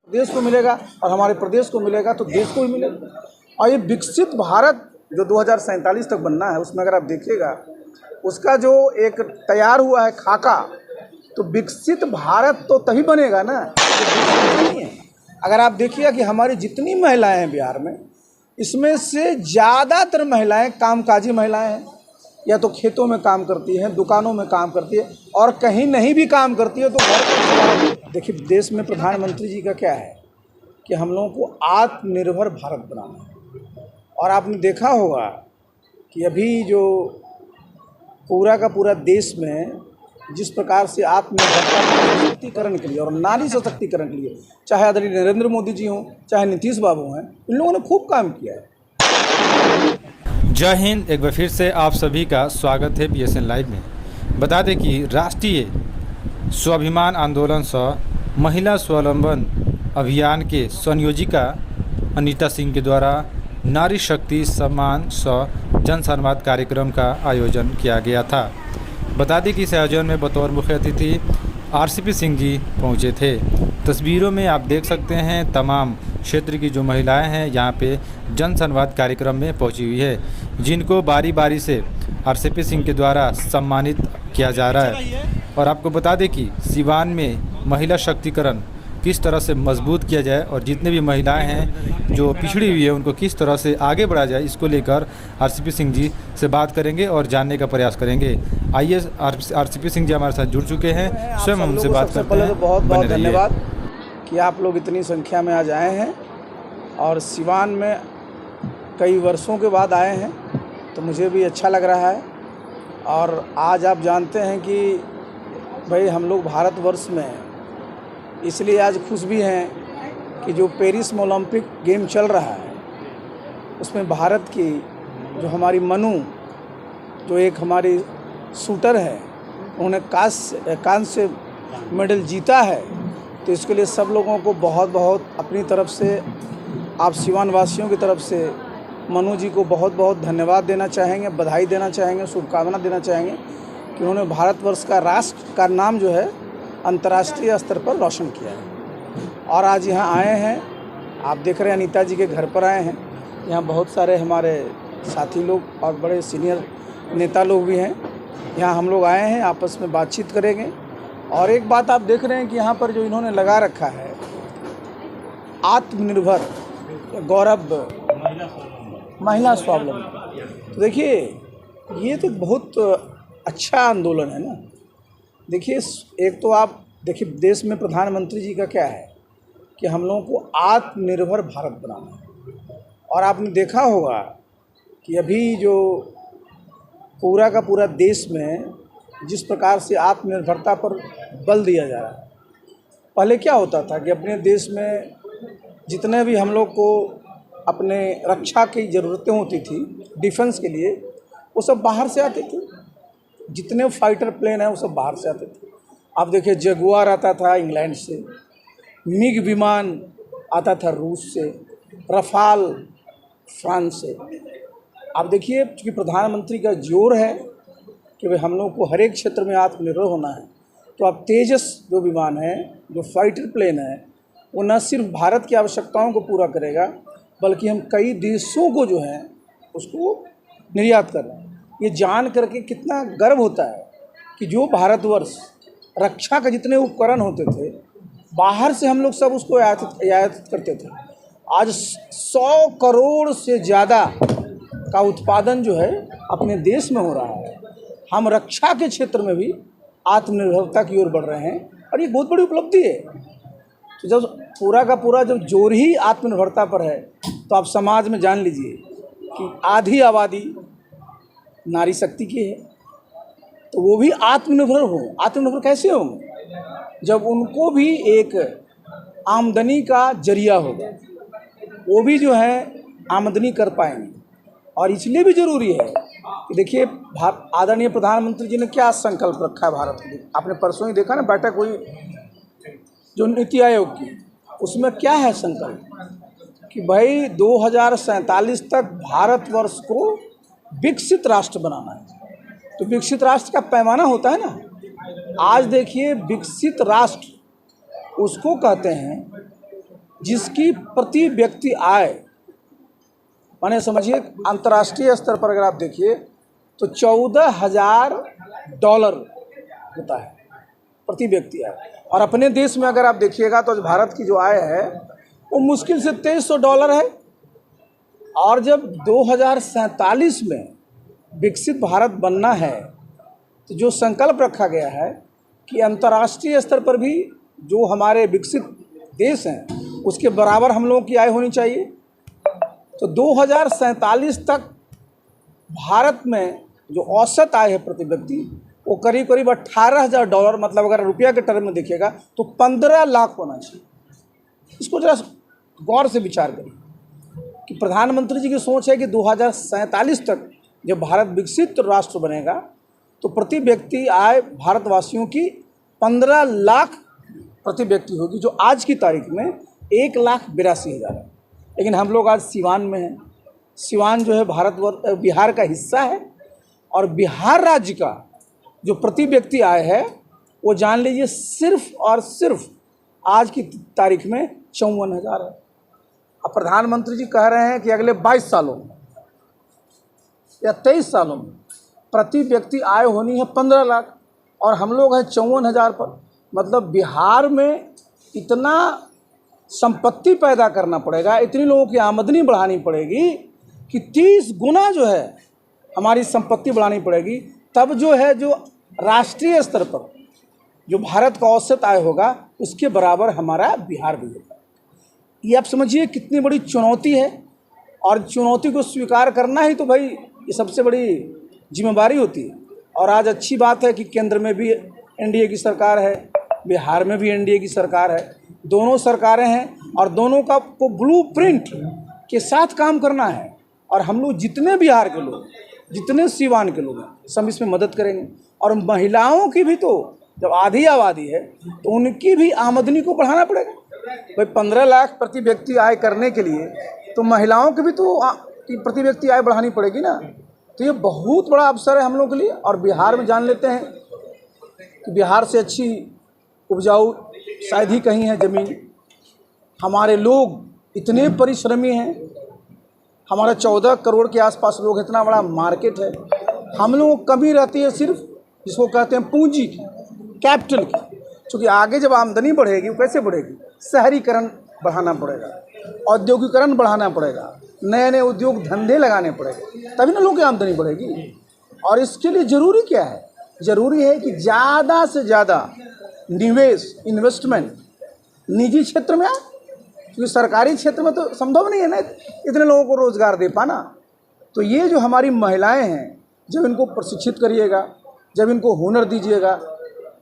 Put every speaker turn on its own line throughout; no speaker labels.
देश को मिलेगा और हमारे प्रदेश को मिलेगा तो देश को भी मिलेगा। और ये विकसित भारत जो 2047 तक बनना है, उसमें अगर आप देखिएगा उसका जो एक तैयार हुआ है खाका, तो विकसित भारत तो तभी बनेगा ना, नहीं है। अगर आप देखिए कि हमारी जितनी महिलाएं हैं बिहार में, इसमें से ज़्यादातर महिलाएं कामकाजी महिलाएं हैं, या तो खेतों में काम करती हैं, दुकानों में काम करती है, और कहीं नहीं भी काम करती है तो घर। देखिए देश में प्रधानमंत्री जी का क्या है कि हम लोगों को आत्मनिर्भर भारत बनाना है। और आपने देखा होगा कि अभी जो पूरा का पूरा देश में जिस प्रकार से आत्मनिर्भरता सशक्तिकरण के लिए और नारी सशक्तिकरण के लिए, चाहे आदरणीय नरेंद्र मोदी जी हों, चाहे नीतीश बाबू हैं, इन लोगों ने खूब काम किया है।
जय हिंद। एक बार फिर से आप सभी का स्वागत है BSN लाइव में। बता दें कि राष्ट्रीय स्वाभिमान आंदोलन सह महिला स्वावलंबन अभियान के संयोजिका अनीता सिंह के द्वारा नारी शक्ति सम्मान सह जन संवाद कार्यक्रम का आयोजन किया गया था। बता दें कि इस आयोजन में बतौर मुख्य अतिथि RCP सिंह जी पहुंचे थे। तस्वीरों में आप देख सकते हैं तमाम क्षेत्र की जो महिलाएं हैं यहाँ पे जन संवाद कार्यक्रम में पहुंची हुई है, जिनको बारी बारी से RCP सिंह के द्वारा सम्मानित किया जा रहा है। और आपको बता दें कि सिवान में महिला शक्तिकरण किस तरह से मजबूत किया जाए और जितने भी महिलाएं हैं जो पिछड़ी हुई है उनको किस तरह से आगे बढ़ाया जाए, इसको लेकर RCP सिंह जी से बात करेंगे और जानने का प्रयास करेंगे। आइए, RCP सिंह जी हमारे साथ जुड़ चुके हैं, स्वयं हमसे बात करते हैं।
तो बहुत बहुत धन्यवाद कि आप लोग इतनी संख्या में आज आए हैं और सिवान में कई वर्षों के बाद आए हैं, तो मुझे भी अच्छा लग रहा है। और आज आप जानते हैं कि भाई हम लोग भारतवर्ष में इसलिए आज खुश भी हैं कि जो पेरिस में ओलंपिक गेम चल रहा है उसमें भारत की जो हमारी मनु, जो एक हमारी शूटर है, उन्होंने कांस्य मेडल जीता है। तो इसके लिए सब लोगों को बहुत बहुत अपनी तरफ से, आप सिवान वासियों की तरफ से मनु जी को बहुत बहुत धन्यवाद देना चाहेंगे, बधाई देना चाहेंगे, शुभकामना देना चाहेंगे कि उन्होंने भारतवर्ष का राष्ट्र का नाम जो है अंतर्राष्ट्रीय स्तर पर रोशन किया है। और आज यहाँ आए हैं, आप देख रहे हैं अनीता जी के घर पर आए हैं। यहाँ बहुत सारे हमारे साथी लोग और बड़े सीनियर नेता लोग भी हैं। यहाँ हम लोग आए हैं, आपस में बातचीत करेंगे। और एक बात आप देख रहे हैं कि यहाँ पर जो इन्होंने लगा रखा है आत्मनिर्भर गौरव महिला स्वावलंबन, तो देखिए ये तो बहुत अच्छा आंदोलन है ना। देखिए एक तो आप देखिए देश में प्रधानमंत्री जी का क्या है कि हम लोगों को आत्मनिर्भर भारत बनाना है। और आपने देखा होगा कि अभी जो पूरा का पूरा देश में जिस प्रकार से आत्मनिर्भरता पर बल दिया जा रहा है, पहले क्या होता था कि अपने देश में जितने भी हम लोग को अपने रक्षा की ज़रूरतें होती थी डिफेंस के लिए, वो सब बाहर से आते थे। जितने फाइटर प्लेन हैं वो सब बाहर से आते थे। आप देखिए जगुआर आता था इंग्लैंड से, मिग विमान आता था रूस से, रफाल फ्रांस से। आप देखिए क्योंकि प्रधानमंत्री का जोर है कि भाई हम लोग को हर एक क्षेत्र में आत्मनिर्भर होना है, तो अब तेजस जो विमान है, जो फाइटर प्लेन है, वो न सिर्फ भारत की आवश्यकताओं को पूरा करेगा बल्कि हम कई देशों को जो है उसको निर्यात कर रहे हैं। ये जान करके कितना गर्व होता है कि जो भारतवर्ष रक्षा के जितने उपकरण होते थे बाहर से हम लोग सब उसको आयात करते थे, आज 100 करोड़ से ज़्यादा का उत्पादन जो है अपने देश में हो रहा है। हम रक्षा के क्षेत्र में भी आत्मनिर्भरता की ओर बढ़ रहे हैं और ये बहुत बड़ी उपलब्धि है। तो जब पूरा का पूरा जब जोर ही आत्मनिर्भरता पर है, तो आप समाज में जान लीजिए कि आधी आबादी नारी शक्ति की है, तो वो भी आत्मनिर्भर हो। आत्मनिर्भर कैसे होंगे? जब उनको भी एक आमदनी का जरिया होगा, वो भी जो है आमदनी कर पाएंगे। और इसलिए भी ज़रूरी है कि देखिए आदरणीय प्रधानमंत्री जी ने क्या संकल्प रखा है भारत के लिए। आपने परसों ही देखा ना बैठक हुई जो नीति आयोग की, उसमें क्या है संकल्प कि भाई 2047 तक भारतवर्ष को विकसित राष्ट्र बनाना है। तो विकसित राष्ट्र का पैमाना होता है ना। आज देखिए विकसित राष्ट्र उसको कहते हैं जिसकी प्रति व्यक्ति आय माने समझिए अंतर्राष्ट्रीय स्तर पर अगर आप देखिए तो $14,000 होता है प्रति व्यक्ति आय, और अपने देश में अगर आप देखिएगा तो भारत की जो आय है वो मुश्किल से $2300 है। और जब 2047 में विकसित भारत बनना है तो जो संकल्प रखा गया है कि अंतर्राष्ट्रीय स्तर पर भी जो हमारे विकसित देश हैं उसके बराबर हम लोगों की आय होनी चाहिए। तो 2047 तक भारत में जो औसत आय है प्रति व्यक्ति वो करीब करीब $18,000, मतलब अगर रुपया के टर्म में देखिएगा तो 15 लाख होना चाहिए। इसको जरा गौर से विचार करिए कि प्रधानमंत्री जी की सोच है कि 2047 तक जब भारत विकसित राष्ट्र बनेगा तो प्रति व्यक्ति आय भारतवासियों की 15 लाख प्रति व्यक्ति होगी, जो आज की तारीख में 1,82,000 है। लेकिन हम लोग आज सिवान में हैं। सिवान जो है बिहार का हिस्सा है, और बिहार राज्य का जो प्रति व्यक्ति आय है वो जान लीजिए सिर्फ और सिर्फ आज की तारीख में 54,000 है। अब प्रधानमंत्री जी कह रहे हैं कि अगले 22 सालों में या 23 सालों में प्रति व्यक्ति आय होनी है 15 लाख, और हम लोग हैं 54,000 पर। मतलब बिहार में इतना संपत्ति पैदा करना पड़ेगा, इतनी लोगों की आमदनी बढ़ानी पड़ेगी कि 30 गुना जो है हमारी संपत्ति बढ़ानी पड़ेगी, तब जो है जो राष्ट्रीय स्तर पर जो भारत का औसत आय होगा उसके बराबर हमारा बिहार भी होगा। ये आप समझिए कितनी बड़ी चुनौती है, और चुनौती को स्वीकार करना ही तो भाई ये सबसे बड़ी जिम्मेदारी होती है। और आज अच्छी बात है कि केंद्र में भी एनडीए की सरकार है, बिहार में भी एनडीए की सरकार है, दोनों सरकारें हैं और दोनों का को ब्लूप्रिंट के साथ काम करना है। और हम लोग जितने बिहार के लोग, जितने सीवान के लोग हैं, सब इसमें मदद करेंगे। और महिलाओं की भी तो जब आधी आबादी है तो उनकी भी आमदनी को बढ़ाना पड़ेगा। भाई 15 लाख प्रति व्यक्ति आय करने के लिए तो महिलाओं की भी तो प्रति व्यक्ति आय बढ़ानी पड़ेगी ना। तो ये बहुत बड़ा अवसर है हम लोग के लिए। और बिहार में जान लेते हैं कि बिहार से अच्छी उपजाऊ शायद ही कहीं है ज़मीन। हमारे लोग इतने परिश्रमी हैं, हमारा 14 करोड़ के आसपास लोग, इतना बड़ा मार्केट है। हम लोगों को कमी रहती है सिर्फ जिसको कहते हैं पूंजी की, कैपिटल की। क्योंकि आगे जब आमदनी बढ़ेगी वो कैसे बढ़ेगी? शहरीकरण बढ़ाना पड़ेगा, औद्योगिकरण बढ़ाना पड़ेगा, नए नए उद्योग धंधे लगाने पड़ेंगे, तभी ना लोगों की आमदनी बढ़ेगी। और इसके लिए ज़रूरी क्या है? ज़रूरी है कि ज़्यादा से ज़्यादा निवेश, इन्वेस्टमेंट निजी क्षेत्र में आए, क्योंकि सरकारी क्षेत्र में तो संभव नहीं है ना इतने लोगों को रोज़गार दे पाना। तो ये जो हमारी महिलाएं हैं, जब इनको प्रशिक्षित करिएगा, जब इनको हुनर दीजिएगा,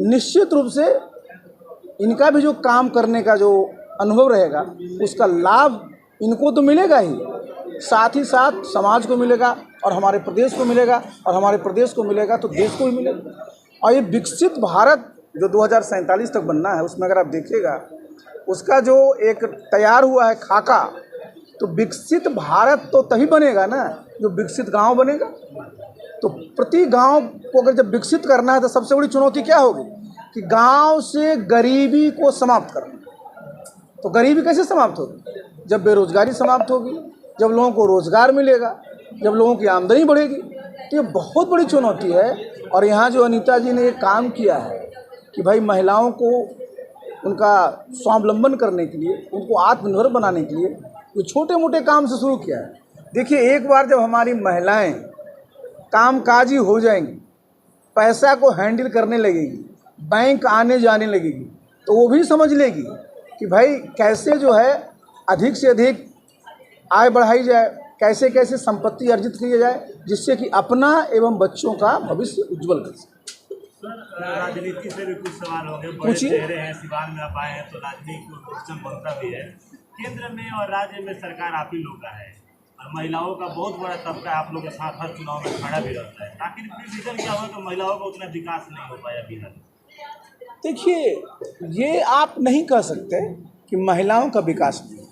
निश्चित रूप से इनका भी जो काम करने का जो अनुभव रहेगा उसका लाभ इनको तो मिलेगा ही, साथ ही साथ समाज को मिलेगा और हमारे प्रदेश को मिलेगा, और हमारे प्रदेश को मिलेगा तो देश को भी मिलेगा। और ये विकसित भारत जो 2047 तक बनना है, उसमें अगर आप देखिएगा उसका जो एक तैयार हुआ है खाका, तो विकसित भारत तो तभी बनेगा ना जो विकसित गांव बनेगा। तो प्रति गांव को अगर जब विकसित करना है तो सबसे बड़ी चुनौती क्या होगी कि गांव से गरीबी को समाप्त करना। तो गरीबी कैसे समाप्त होगी? जब बेरोजगारी समाप्त होगी, जब लोगों को रोज़गार मिलेगा, जब लोगों की आमदनी बढ़ेगी। तो ये बहुत बड़ी चुनौती है। और यहाँ जो अनीता जी ने ये काम किया है कि भाई महिलाओं को उनका स्वावलंबन करने के लिए, उनको आत्मनिर्भर बनाने के लिए जो छोटे मोटे काम से शुरू किया है। देखिए, एक बार जब हमारी महिलाएं कामकाजी हो जाएंगी, पैसा को हैंडल करने लगेगी, बैंक आने जाने लगेगी, तो वो भी समझ लेगी कि भाई कैसे जो है अधिक से अधिक आय बढ़ाई जाए, कैसे कैसे संपत्ति अर्जित की जाए, जिससे कि अपना एवं बच्चों का भविष्य उज्जवल कर सके।
राजनीति से भी कुछ सवाल होंगे। बड़े चेहरे हैं, सिवान में आप आए हैं तो राजनीति को क्वेश्चन बनता भी है। केंद्र में और राज्य में सरकार आप ही लोग का है, और महिलाओं का बहुत बड़ा तबका आप लोग के साथ हर चुनाव में खड़ा भी रहता है। आखिर रीजन क्या हुआ कि महिलाओं का उतना विकास नहीं हो पाया बिहार में?
देखिए, ये आप नहीं कह सकते कि महिलाओं का विकास नहीं है।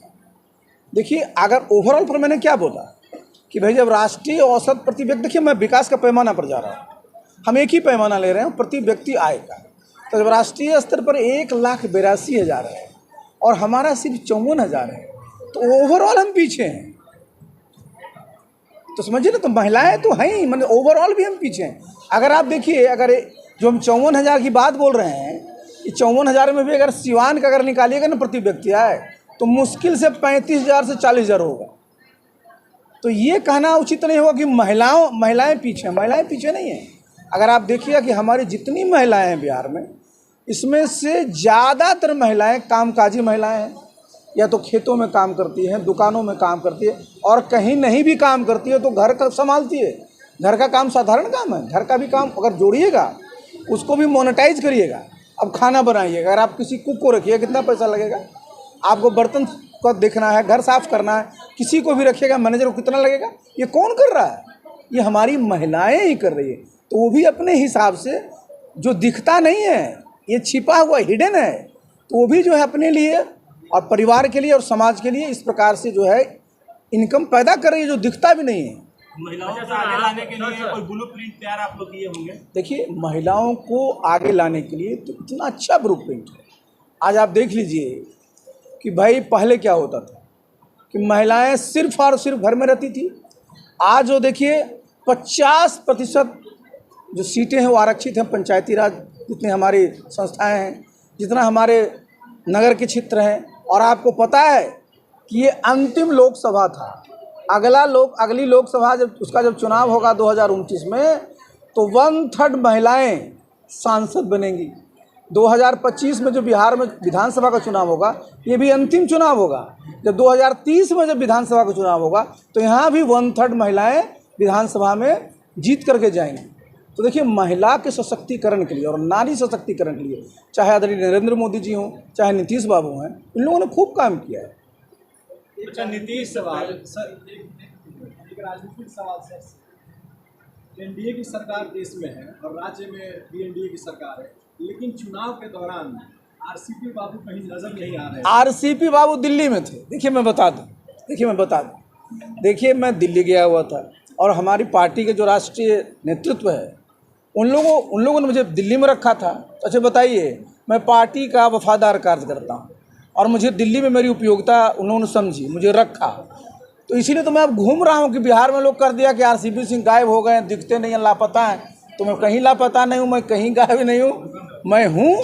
देखिए, अगर ओवरऑल पर मैंने क्या बोला कि भाई जब राष्ट्रीय औसत प्रति व्यक्ति, देखिए मैं विकास का पैमाना पर जा रहा हूँ, हम एक ही पैमाना ले रहे हैं प्रति व्यक्ति आय का। तो जब राष्ट्रीय स्तर पर 1,82,000 है और हमारा सिर्फ 54,000 है, तो ओवरऑल हम पीछे हैं। तो समझिए ना, तो महिलाएं तो हैं ही, मतलब ओवरऑल भी हम पीछे हैं। अगर आप देखिए, अगर जो हम 54,000 की बात बोल रहे हैं, ये 54,000 में भी अगर सिवान का अगर निकालिएगा ना प्रति व्यक्ति आए, तो मुश्किल से 35,000 से 40,000 होगा। तो ये कहना उचित नहीं होगा कि महिलाएं पीछे हैं। महिलाएं पीछे नहीं हैं। अगर आप देखिएगा कि हमारी जितनी महिलाएं हैं बिहार में, इसमें से ज़्यादातर महिलाएं कामकाजी महिलाएं हैं, या तो खेतों में काम करती हैं, दुकानों में काम करती है, और कहीं नहीं भी काम करती है तो घर का संभालती है। घर का काम साधारण काम है, घर का भी काम अगर जोड़िएगा, उसको भी मोनेटाइज करिएगा। अब खाना बनाइएगा, अगर आप किसी कुक को रखिए कितना पैसा लगेगा? आपको बर्तन को देखना है, घर साफ करना है, किसी को भी रखिएगा, मैनेजर को कितना लगेगा? ये कौन कर रहा है? ये हमारी महिलाएं ही कर रही है। तो वो भी अपने हिसाब से, जो दिखता नहीं है, ये छिपा हुआ हिडन है, तो वो भी जो है अपने लिए और परिवार के लिए और समाज के लिए इस प्रकार से जो है इनकम पैदा कर रही है, जो दिखता भी नहीं है।
महिलाओं को आगे लाने के लिए कोई ब्लूप्रिंट तैयार आप लोग किए होंगे?
देखिए, महिलाओं को आगे लाने के लिए तो इतना अच्छा ब्लूप्रिंट है। आज आप देख लीजिए कि भाई पहले क्या होता था कि महिलाएं सिर्फ और सिर्फ घर में रहती थी। आज जो देखिए 50% जो सीटें हैं वो आरक्षित हैं। पंचायती राज जितनी हमारी संस्थाएं हैं, जितना हमारे नगर के क्षेत्र हैं, और आपको पता है कि ये अंतिम लोकसभा था। अगली लोकसभा जब चुनाव होगा 2029 में, तो 1/3 महिलाएं सांसद बनेंगी। 2025 में जो बिहार में विधानसभा का चुनाव होगा, ये भी अंतिम चुनाव होगा। जब 2030 में जब विधानसभा का चुनाव होगा, तो यहाँ भी 1/3 महिलाएं विधानसभा में जीत करके जाएंगी। तो देखिए, महिला के सशक्तिकरण के लिए और नारी सशक्तिकरण के लिए, चाहे आदरणीय नरेंद्र मोदी जी हों, चाहे नीतीश बाबू हैं, इन लोगों ने खूब काम किया है।
अच्छा, नीतीश सवाल सर, एक राजनीतिक सवाल सर। एनडीए की सरकार देश में है और राज्य में भी एनडीए की सरकार है, लेकिन चुनाव के दौरान आरसीपी बाबू कहीं नजर नहीं आ रहे।
आरसीपी बाबू दिल्ली में थे। देखिए मैं बता दूं, देखिए मैं दिल्ली गया हुआ था, और हमारी पार्टी के जो राष्ट्रीय नेतृत्व है, उन लोगों ने मुझे दिल्ली में रखा था। तो अच्छा बताइए, मैं पार्टी का वफादार कार्य करता हूँ, और मुझे दिल्ली में मेरी उपयोगिता उन्होंने समझी, मुझे रखा। तो इसीलिए तो मैं अब घूम रहा हूँ कि बिहार में लोग कर दिया कि आरसीपी सिंह गायब हो गए, दिखते नहीं हैं, लापता हैं। तो मैं कहीं लापता नहीं हूँ, मैं कहीं गायब नहीं हूँ, मैं हूँ।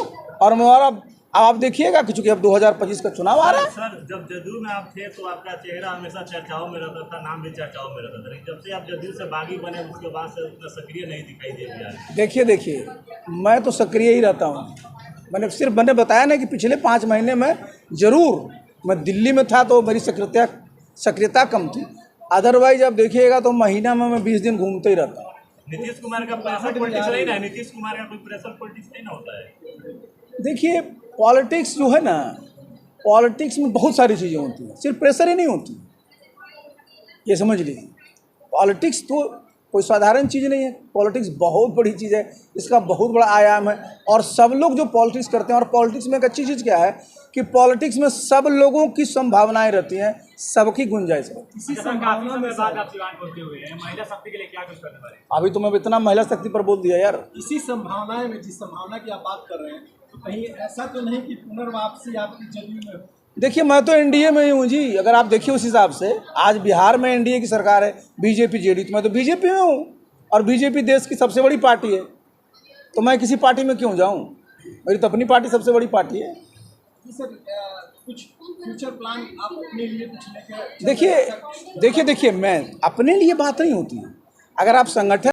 और मैं, और अब आप देखिएगा कि चूँकि अब 2025 का चुनाव आ रहा है।
सर, जब जदयू में आप थे तो आपका चेहरा हमेशा चर्चाओं में रहता था, नाम भी चर्चाओं में रहता था, लेकिन जब से आप जदयू से बागी बने, उसके बाद से उतना सक्रिय नहीं दिखाई दे रहा।
देखिए, मैं तो सक्रिय ही रहता हूँ। मैंने बताया ना कि पिछले 5 महीने में ज़रूर मैं दिल्ली में था, तो मेरी सक्रियता कम थी। अदरवाइज अब देखिएगा तो महीना में मैं 20 दिन घूमते ही रहता हूँ।
नीतीश कुमार का प्रेशर पॉलिटिक्स नहीं ना, नीतीश कुमार का कोई प्रेशर पॉलिटिक्स नहीं ना होता है।
देखिए, पॉलिटिक्स जो है ना, पॉलिटिक्स में बहुत सारी चीज़ें होती हैं, सिर्फ प्रेशर ही नहीं होती, ये समझ लीजिए। पॉलिटिक्स तो कोई साधारण चीज़ नहीं है, पॉलिटिक्स बहुत बड़ी चीज़ है, इसका बहुत बड़ा आयाम है। और सब लोग जो पॉलिटिक्स करते हैं, और पॉलिटिक्स में एक अच्छी चीज़ क्या है कि पॉलिटिक्स में सब लोगों की संभावनाएं रहती हैं, सबकी गुंजाइश रहती है।
इसी संभावना में बात आप सिवान बोलते हुए हैं, महिला शक्ति के लिए क्या कुछ करने वाले?
अभी तो मैं इतना महिला शक्ति पर बोल दिया यार।
इसी संभावना में, जिस संभावना की आप बात कर रहे हैं, तो कहीं ऐसा तो नहीं कि पुनर्वापसी आपकी जदयू में?
देखिए, मैं तो एनडीए में ही हूँ जी। अगर आप देखिए उस हिसाब से, आज बिहार में एनडीए की सरकार है, बीजेपी जेडीयू, तो मैं तो बीजेपी में हूँ, और बीजेपी देश की सबसे बड़ी पार्टी है, तो मैं किसी पार्टी में क्यों जाऊँ? मेरी तो अपनी पार्टी सबसे बड़ी पार्टी है।
सर, कुछ फ्यूचर प्लान आप अपने लिए कुछ लेकर?
देखिए, मैं अपने लिए बात नहीं होती है। अगर आप संगठन